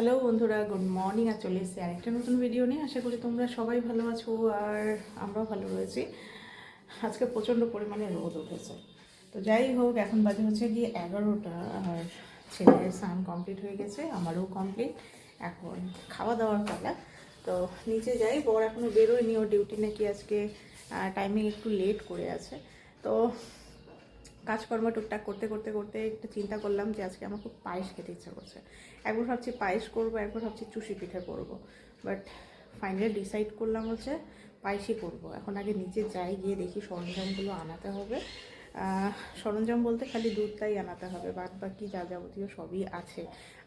Hello বন্ধুরা, good morning. আর চলে এসেছি আরেকটা নতুন ভিডিও নিয়ে। আশা করি তোমরা সবাই ভালো আছো আর আমরাও ভালো রয়েছি। আজকে প্রচণ্ড পরিমাণে রোদ উঠেছে। তো যাই হোক, এখন বাজে হচ্ছে গিয়ে 11টা। আর ছেলের স্নান কমপ্লিট হয়ে গেছে, আমারও কমপ্লিট। এখন খাওয়া দাওয়ার পালা। তো নিচে যাই, বর এখনও বেরোয়নি, ওর ডিউটি নাকি আজকে টাইমিং একটু লেট করে আছে। তো কাজকর্ম টুকটাক করতে করতে করতে একটু চিন্তা করলাম যে আজকে আমার খুব পায়েস খেতে ইচ্ছা করছে। একবার ভাবছি পায়েস করবো, একবার ভাবছি চুষি পিঠে করবো, বাট ফাইনালি ডিসাইড করলাম হচ্ছে পায়েসই করবো। এখন আগে নিচে যাই, গিয়ে দেখি সরঞ্জামগুলো আনাতে হবে। সরঞ্জাম বলতে খালি দুধটাই আনাতে হবে, বাদ বাকি যা যাবতীয় সবই আছে।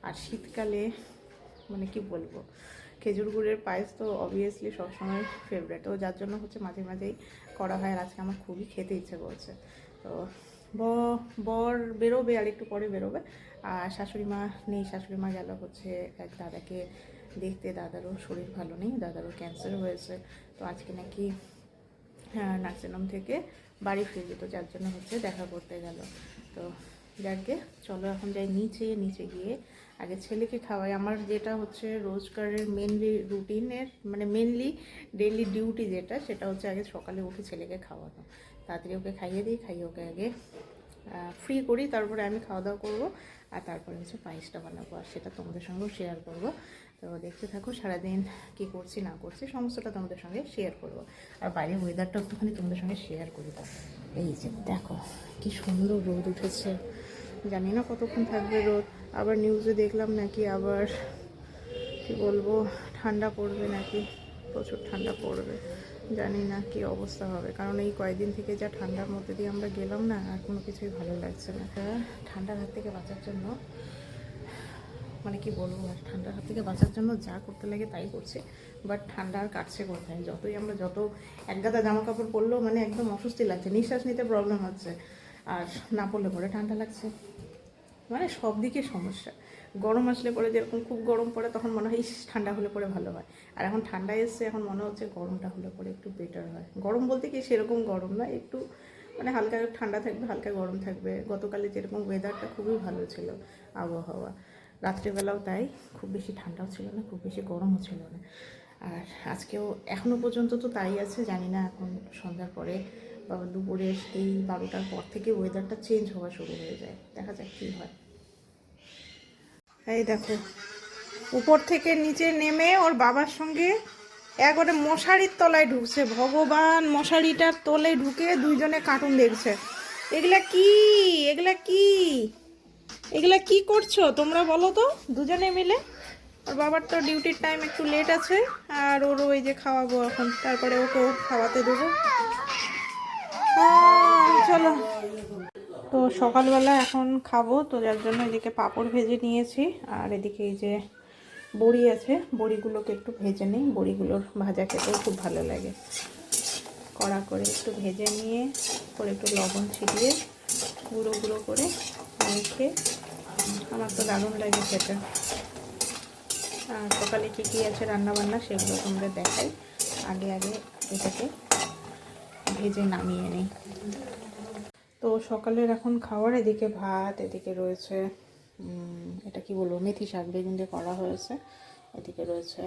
আর শীতকালে মানে কি বলবো, খেজুর গুড়ের পায়েস তো অবভিয়াসলি সবসময় ফেভারেট, ও যার জন্য হচ্ছে মাঝে মাঝেই করা হয়। আর আজকে আমার খুবই খেতে ইচ্ছে করছে। তো বর বেরোবে, আর একটু পরে বেরোবে। আর শাশুড়ি মা নেই, শাশুড়ি মা গেল হচ্ছে এক দাদাকে দেখতে। দাদারও শরীর ভালো নেই, দাদারও ক্যান্সার হয়েছে। তো আজকে নাকি নার্সিংহোম থেকে বাড়ি ফিরবে, তো যার জন্য হচ্ছে দেখা করতে গেল। তো যাকে চলো এখন যাই নিচে। নিচে গিয়ে আগে ছেলেকে খাওয়াই। আমার যেটা হচ্ছে রোজগারের মেনলি রুটিনের মানে মেনলি ডেইলি ডিউটি যেটা, সেটা হচ্ছে আগে সকালে উঠে ছেলেকে খাওয়ানো। তাড়াতাড়ি ওকে খাইয়ে দিই, খাইয়ে ওকে আগে ফ্রি করি, তারপরে আমি খাওয়া দাওয়া করবো। আর তারপরে হচ্ছে পায়েসটা বানাবো, আর সেটা তোমাদের সঙ্গেও শেয়ার করবো। তো দেখতে থাকো, সারাদিন কী করছি না করছি সমস্তটা তোমাদের সঙ্গে শেয়ার করবো। আর বাইরের ওয়েদারটা একটুখানি তোমাদের সঙ্গে শেয়ার করি। তা এই যে দেখো কি সুন্দর রোদ উঠেছে, জানি না কতক্ষণ থাকবে রোদ। আবার নিউজে দেখলাম নাকি আবার কি বলবো ঠান্ডা পড়বে নাকি, প্রচুর ঠান্ডা পড়বে। জানি না কি অবস্থা হবে, কারণ এই কয়েকদিন থেকে যা ঠান্ডার মধ্যে দিয়ে আমরা গেলাম না, আর কোনো কিছুই ভালো লাগছে না। ঠান্ডার হাত থেকে বাঁচার জন্য মানে কি বলবো, আর ঠান্ডার হাত থেকে বাঁচার জন্য যা করতে লাগে তাই করছে। বাট ঠান্ডা আর কাটছে কোথায়, যত একগাদা জামা কাপড় পরলেও মানে একদম অস্বস্তি লাগছে, নিঃশ্বাস নিতে প্রবলেম হচ্ছে। আর না পড়লে পরে ঠান্ডা লাগছে, মানে সব দিকে সমস্যা। গরম আসলে পরে যেরকম খুব গরম পড়ে তখন মনে হয় ঠান্ডা হলে পরে ভালো হয়। আর এখন ঠান্ডা এসছে, এখন মনে হচ্ছে গরমটা হলে পরে একটু বেটার হয়। গরম বলতে কি সেরকম গরম না, একটু মানে হালকা ঠান্ডা থাকবে, হালকা গরম থাকবে। গতকালে যেরকম ওয়েদারটা খুবই ভালো ছিল আবহাওয়া, রাত্রিবেলাও তাই, খুব বেশি ঠান্ডাও ছিল না, খুব বেশি গরমও ছিল না। আর আজকেও এখনও পর্যন্ত তো তাই আছে, জানি না এখন সন্ধ্যার পরে বা দুপুরের এই 12টার পর থেকে ওয়েদারটা চেঞ্জ হওয়া শুরু হয়ে যায়, দেখা যাক কী হয়। এই দেখো, উপর থেকে নিচে নেমে ওর বাবার সঙ্গে একবারে মশারির তলায় ঢুকছে। ভগবান, মশারিটার তলে ঢুকে দুইজনে কার্টুন দেখছে। এগুলা কি, এগুলা কি, এগুলা কি করছো তোমরা বলো তো দুজনে মিলে? ওর বাবার তো ডিউটির টাইম একটু লেট আছে, আর ওরও ওই যে খাওয়াবো এখন, তারপরে ওকেও খাওয়াতে দেবো। চলো, তো সকালবেলা এখন খাবো, তো যার জন্য এদিকে পাঁপড় ভেজে নিয়েছি। আর এদিকে এই যে বড়ি আছে, বড়িগুলোকে একটু ভেজে নিই। বড়িগুলোর ভাজা খেতেও খুব ভালো লাগে। কড়া করে একটু ভেজে নিয়ে পরে একটু লবণ ছিটিয়ে গুঁড়ো গুঁড়ো করে মেখে, আমার তো দারুণ লাগে খেতে। আর সকালে কী কী আছে রান্নাবান্না সেগুলো তোমরা দেখাই। আগে আগে এটাকে ভেজে নামিয়ে নিই। তো সকালের এখন খাওয়ার, এদিকে ভাত, এদিকে রয়েছে এটা কি বলবো মেথি শাক বেগুন দিয়ে করা হয়েছে। এদিকে রয়েছে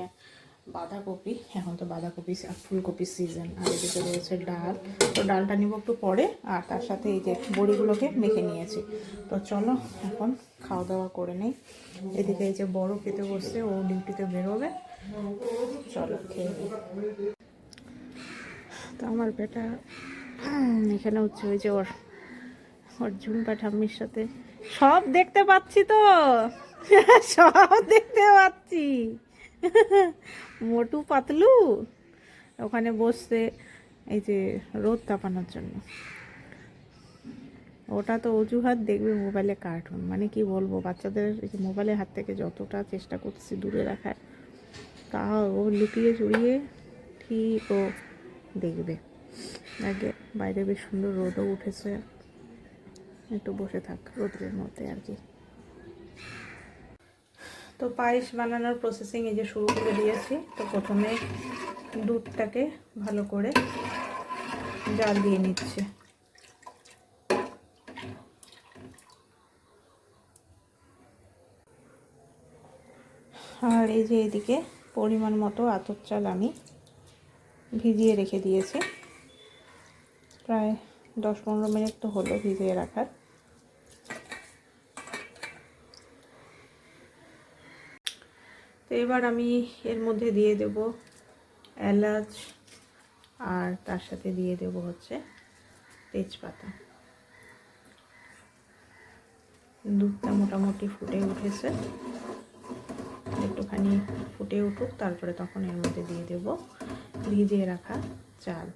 বাঁধাকপি, এখন তো বাঁধাকপি আর ফুলকপির সিজন। আর এদিকে রয়েছে ডাল, তো ডালটা নিব একটু পরে। আর তার সাথে এই যে বড়িগুলোকে মেখে নিয়েছি। তো চলো এখন খাওয়া দাওয়া করে নেই। এদিকে এই যে বড় খেতে বসছে, ও ডিউটিতে বেরোবে। চলো খেয়ে নিই। তো আমার বেটা এখানে হচ্ছে ওই যে ওর ঝুম্পা ঠাম্মির সাথে সব দেখতে পাচ্ছি, তো সব দেখতে পাচ্ছি। মোটু পাতলু ওখানে বসছে এই যে রোদ তাপানোর জন্য। ওটা তো অজুহাত দেখবে মোবাইলে কার্টুন, মানে কি বলবো, বাচ্চাদের এই যে মোবাইলের হাত থেকে যতটা চেষ্টা করছি দূরে রাখার, তাও ও লুকিয়ে চুরিয়ে ঠিক ও দেখবে। আগে বাইরে বেশ সুন্দর রোদও উঠেছে, একটু বসে থাক রোদের মধ্যে আর কি। তো পায়েস বানানোর প্রসেসিং এই যে শুরু করে দিয়েছি। তো প্রথমে দুধটাকে ভালো করে জাল দিয়ে নিচ্ছে। আর এই যে এদিকে পরিমাণ মতো আতপ চাল আমি ভিজিয়ে রেখে দিয়েছি, প্রায় 10-15 মিনিট তো হলো ভিজিয়ে রাখার। তো এবার আমি এর মধ্যে দিয়ে দেব এলাচ, আর তার সাথে দিয়ে দেব হচ্ছে তেজপাতা। দুধটা মোটামুটি ফুটে উঠেছে, একটুখানি ফুটে উঠুক, তারপরে তখন এর মধ্যে দিয়ে দেব ভিজিয়ে রাখা চাল।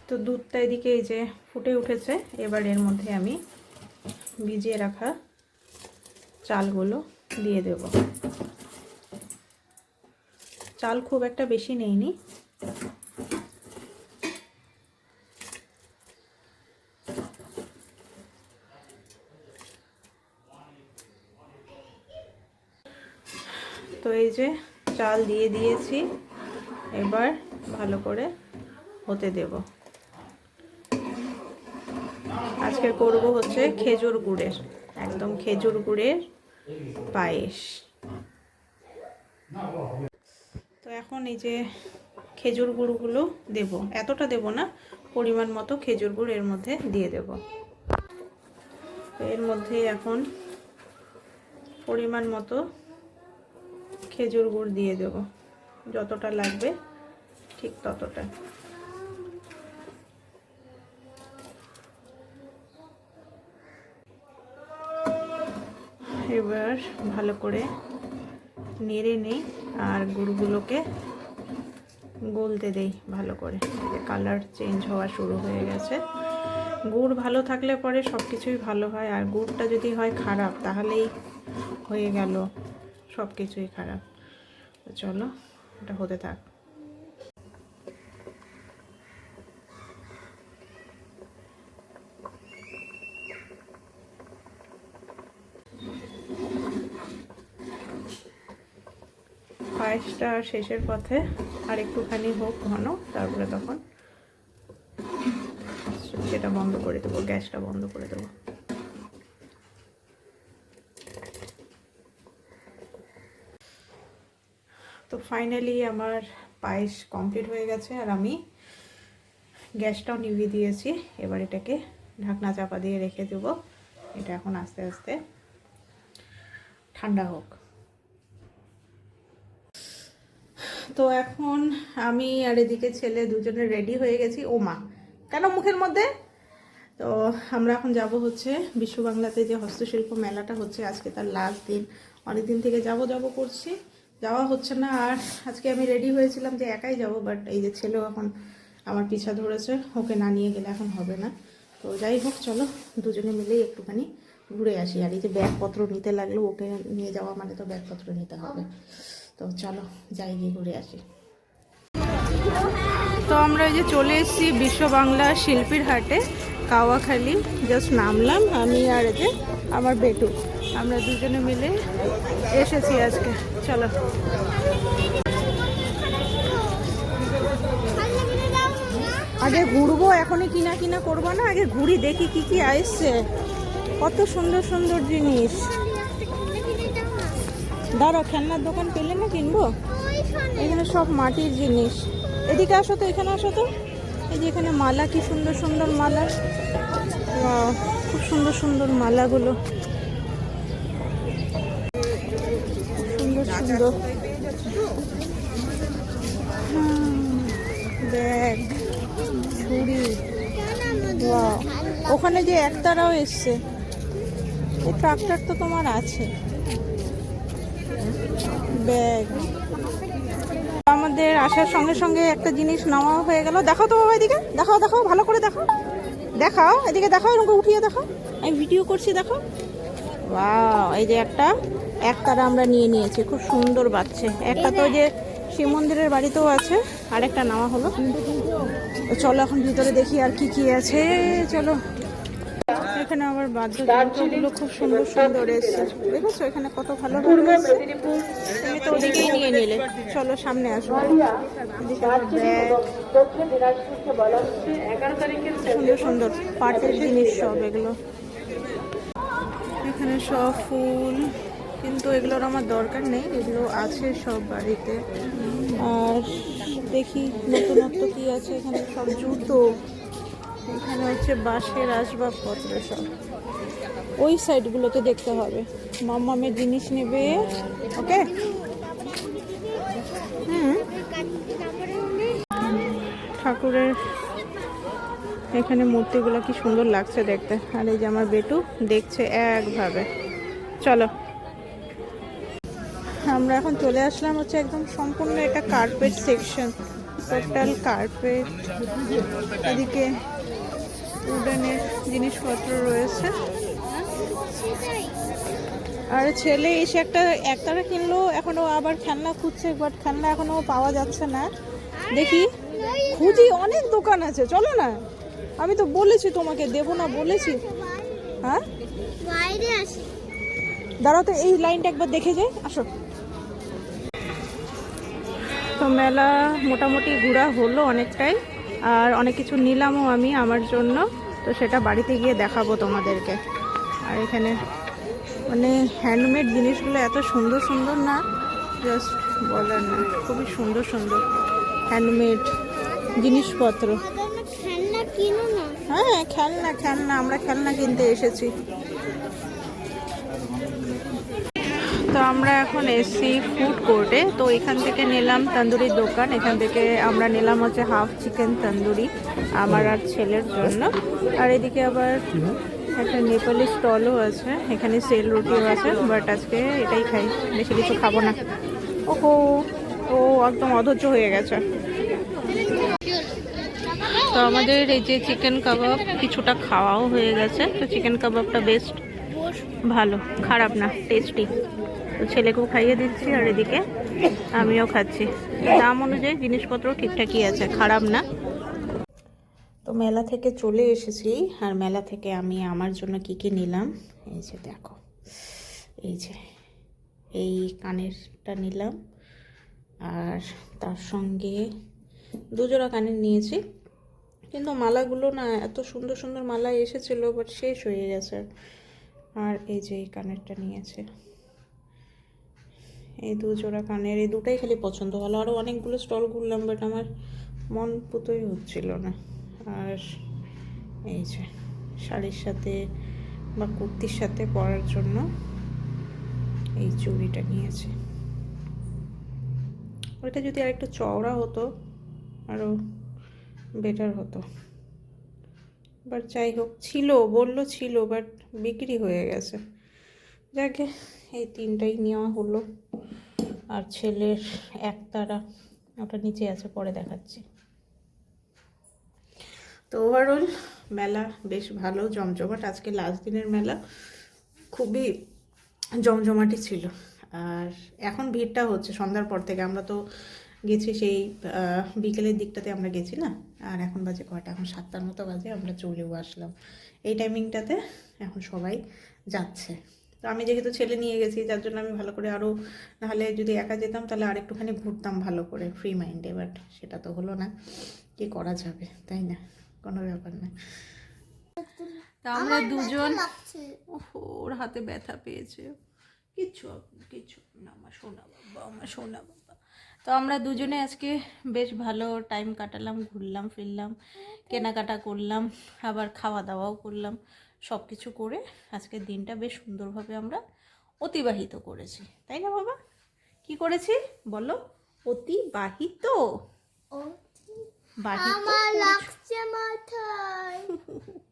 তো দুধটা এদিকে এই যে ফুটে উঠেছে, এবার এর মধ্যে আমি ভিজিয়ে রাখা চালগুলো দিয়ে দেব। চাল খুব একটা বেশি নেইনি, তো এই যে চাল দিয়ে দিয়েছি, এবার ভালো করে হতে দেব। আজকে করব হচ্ছে খেজুর গুড়ের, একদম খেজুর গুড়ের পায়েস। তো এখন এই যে খেজুর গুড়গুলো দেব, এতটা দেব না, পরিমাণ মতো খেজুর গুড় এর মধ্যে দিয়ে দেব। এর মধ্যে এখন পরিমাণ মতো খেজুর গুড় দিয়ে দেব, যতটা লাগবে ঠিক ততটা। এবার ভালো করে নেড়ে নেই আর গুড়গুলোকে গলতে দেই ভালো করে। কালার চেঞ্জ হওয়া শুরু হয়ে গেছে। গুড় ভালো থাকলে পরে সব কিছুই ভালো হয়, আর গুড়টা যদি হয় খারাপ তাহলেই হয়ে গেল সব কিছুই খারাপ। তো চলো এটা হতে থাক। পায়েসটা শেষের পথে, আর একটুখানি হোক ঘন, তারপরে তখন সেটা বন্ধ করে দেবো, গ্যাসটা বন্ধ করে দেবো। তো ফাইনালি আমার পায়েস কমপ্লিট হয়ে গেছে, আর আমি গ্যাসটাও নিভিয়ে দিয়েছি। এবার এটাকে ঢাকনা চাপা দিয়ে রেখে দেবো, এটা এখন আস্তে আস্তে ঠান্ডা হোক। তো এখন আমি আর এদিকে ছেলে দুজনে রেডি হয়ে গেছি। ও মা, কেন মুখের মধ্যে? তো আমরা এখন যাব হচ্ছে বিশ্ব বাংলাতে যে হস্তশিল্প মেলাটা হচ্ছে, আজকে তার লাস্ট দিন। অনেক দিন থেকে যাব করছি, যাওয়া হচ্ছে না। আর আজকে আমি রেডি হয়েছিলাম যে একাই যাব, বাট এই যে ছেলেও এখন আমার পিছা ধরেছে, ওকে না নিয়ে গেলে এখন হবে না। তো যাই হোক, চলো দুজনে মিলেই একটুখানি ঘুরে আসি। আর এই যে ব্যাগপত্র নিতে লাগলো, ওকে নিয়ে যাওয়া মানে তো ব্যাগপত্র নিতে হবে। তো চলো যাই, গিয়ে ঘুরে আসি। তো আমরা এই যে চলে এসেছি বিশ্ব বাংলা শিল্পীর হাটে, কাওয়াখালী। জাস্ট নামলাম আমি আর এই যে আমার বেটু, আমরা দুজনে মিলে এসেছি আজকে। চলো আগে ঘুরবো, এখনই কিনা করবো না, আগে ঘুরি, দেখি কি কি আসছে। কত সুন্দর সুন্দর জিনিস। দাঁড়াও, খেলনার দোকান পেলে না কিনবো। এখানে সব মাটির জিনিস। এদিকে আসো তো, এখানে আসো তো। এই যে এখানে মালা, কি সুন্দর সুন্দর মালা, খুব সুন্দর সুন্দর মালাগুলো, সুন্দর সুন্দর ব্যাগ, ছুরি। ওখানে যে একতারাও এসছে। এই ট্রাক্টর তো তোমার আছে। ব্যাগ। আমাদের আসার সঙ্গে সঙ্গে একটা জিনিস নেওয়া হয়ে গেল। দেখাও তো বাবা, এদিকে দেখাও, দেখাও ভালো করে, দেখাও দেখাও, এদিকে দেখাও, এরকম উঠিয়ে দেখাও, আমি ভিডিও করছি, দেখো। ওয়াও, এই যে একতারা আমরা নিয়ে নিয়েছি, খুব সুন্দর বাজছে। একটা তো যে শিব মন্দিরের বাড়িতেও আছে, আরেকটা নেওয়া হলো। তো চলো এখন ভিতরে দেখি আর কি কি আছে। চলো, এখানে আবার বাদ্যযন্ত্রগুলো খুব সুন্দর সুন্দর এসছে, দেখেছো এখানে কত ভালো ভালো এসছে। তুমি তো ওদিকেই নিয়ে নিলে, চলো সামনে আসো। সুন্দর সুন্দর পাটের জিনিস সব এগুলো। এখানে সব ফুল, কিন্তু এগুলোর আমার দরকার নেই, এগুলো আছে সব বাড়িতে। আর দেখি নতুনত্ব কি আছে এখানে, সব জুতো, এখানে হচ্ছে বাঁশের আসবাবপত্র সব। ওই সাইডগুলোতে দেখতে হবে, মাম্মামের জিনিস নেবে। ওকে, ঠাকুরের এখানে মূর্তিগুলো কি সুন্দর লাগছে দেখতে। আর এই যে আমার বেটু দেখছে একভাবে। চলো, আমরা এখন চলে আসলাম হচ্ছে একদম সম্পূর্ণ এটা কার্পেট সেকশন, টোটাল কার্পেট। এদিকে উডেনের জিনিসপত্র রয়েছে। আর ছেলে এসে একতারা কিনলো, এখনো আবার খেলনা খুঁজছে, বাট খেলনা এখনো পাওয়া যাচ্ছে না। দেখি, খুঁজি, অনেক দোকান আছে, চলো না। আমি তো বলেছি তোমাকে দেবো না বলেছি। হ্যাঁ, দাঁড়াও তো, এই লাইনটা একবার দেখে যাই, আসো। তো মেলা মোটামুটি ঘোরা হলো অনেকটাই, আর অনেক কিছু নিলামও আমি আমার জন্য। তো সেটা বাড়িতে গিয়ে দেখাবো তোমাদেরকে। আর এখানে মানে হ্যান্ডমেড জিনিসগুলো এত সুন্দর সুন্দর না, জাস্ট বলার না, খুবই সুন্দর সুন্দর হ্যান্ডমেড জিনিসপত্র। হ্যাঁ, খেলনা আমরা খেলনা কিনতে এসেছি। তো আমরা এখন এসছি ফুড কোর্টে। তো এখান থেকে নিলাম তন্দুরির দোকান, এখান থেকে আমরা নিলাম হচ্ছে হাফ চিকেন তন্দুরি আমার আর ছেলের জন্য। আর এদিকে আবার একটা নেপালি স্টলও আছে, এখানে সেল রুটিও আছে, বাট আজকে এটাই খাই, বেশি কিছু খাবো না। ওহো, ও একদম অধৈর্য হয়ে গেছে। তো আমাদের এই যে চিকেন কাবাব কিছুটা খাওয়াও হয়ে গেছে। তো চিকেন কাবাবটা বেস্ট, ভালো, খারাপ না, টেস্টি। তো ছেলেকেও খাইয়ে দিচ্ছি, আর এদিকে আমিও খাচ্ছি। দাম অনুযায়ী জিনিসপত্র ঠিকঠাকই আছে, খারাপ না। তো মেলা থেকে চলে এসেছি, আর মেলা থেকে আমি আমার জন্য কি কি নিলাম এই যে দেখো। এই যে এই কানেরটা নিলাম, আর তার সঙ্গে দুজোড়া কানের নিয়েছি। কিন্তু মালাগুলো না, এত সুন্দর সুন্দর মালা এসেছিলো, বাট শেষ হয়ে গেছে। আর এই যে এই কানেরটা নিয়েছে, এই দুজোড়া কানের, এই দুটাই খালি পছন্দ হলো। আরও অনেকগুলো স্টল ঘুরলাম, বাট আমার মন পুতোই হচ্ছিল না। আর এই যে শাড়ির সাথে বা কুর্তির সাথে পরার জন্য এই চুড়িটা নিয়েছি। ওইটা যদি আর একটু চওড়া হতো আরও বেটার হতো, বাট যাই হোক, বললো ছিল, বাট বিক্রি হয়ে গেছে। যাকে এই তিনটাই নেওয়া হলো। আর ছেলের একতারা, ওটা নিচে আছে, পরে দেখাচ্ছি। তো ওভারঅল মেলা বেশ ভালো জমজমাট। আজকে লাস্ট দিনের মেলা, খুবই জমজমাটি ছিল। আর এখন ভিড়টা হচ্ছে সন্ধ্যার পর থেকে। আমরা তো গেছি সেই বিকেলের দিকটাতে আমরা গেছি না। আর এখন বাজে কয়টা, এখন 7টার মতো বাজে, আমরা চলেও আসলাম এই টাইমিংটাতে। এখন সবাই যাচ্ছে। তো আমি যেহেতু ছেলে নিয়ে গেছি, যার জন্য আমি ভালো করে আরও, নাহলে যদি একা যেতাম তাহলে আর একটুখানি ঘুরতাম ভালো করে ফ্রি মাইন্ডে, বাট সেটা তো হলো না। কি করা যাবে, তাই না, কোনো ব্যাপার না। তা আমরা দুজন, ওর হাতে ব্যথা পেয়েছে, কিচ্ছু না, আমার সোনা বাবা, আমার সোনা বাবা। তো আমরা দুজনে আজকে বেশ ভালো টাইম কাটালাম, ঘুরলাম ফিরলাম, কেনাকাটা করলাম, আবার খাওয়া দাওয়াও করলাম। সব কিছু করে আজকের দিনটা বেশ সুন্দরভাবে আমরা অতিবাহিত করেছি, তাই না বাবা? কি করেছি বলো? অতিবাহিত। আমার লাগছে মাথায়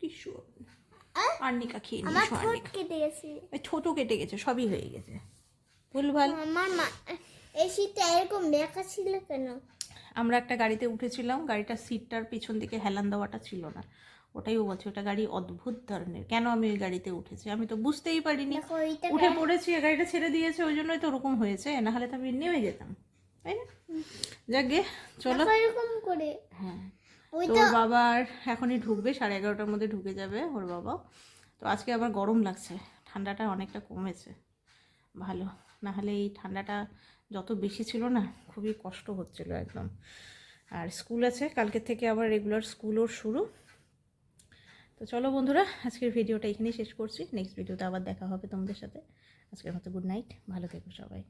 কিছু। আর্নিকা খেয়ে নিয়েছো? ছোট কেটে গেছে, সবই হয়ে গেছে, ভুলভাল। এসিটা এরকম বেঁকা ছিল কেন? আমরা একটা গাড়িতে উঠেছিলাম, গাড়িটার সিটটার পিছন দিকে হেলান দেওয়াটা ছিল না। ওটাই ও বলছে, ওটা গাড়ি অদ্ভুত ধরনের, কেন আমি ওই গাড়িতে উঠেছি আমি তো বুঝতেই পারিনি। উঠে পড়েছি, গাড়িটা ছেড়ে দিয়েছে, ওই জন্যই তো ওরকম হয়েছে, নাহলে তো আমি নেমে যেতাম, তাই না? যাকে চলো। হ্যাঁ, তোর বাবা এখনই ঢুকবে, 11:30টার মধ্যে ঢুকে যাবে ওর বাবা। তো আজকে আবার গরম লাগছে, ঠান্ডাটা অনেকটা কমেছে, ভালো। নাহলে এই ঠান্ডাটা যত বেশি ছিল না, খুবই কষ্ট হচ্ছিল একদম। আর স্কুল আছে কালকে থেকে, আবার রেগুলার স্কুলও শুরু। তো চলো বন্ধুরা, আজকের ভিডিওটা এখানেই শেষ করছি। নেক্সট ভিডিওতে আবার দেখা হবে তোমাদের সাথে। আজকের মতো গুড নাইট, ভালো থেকো সবাই।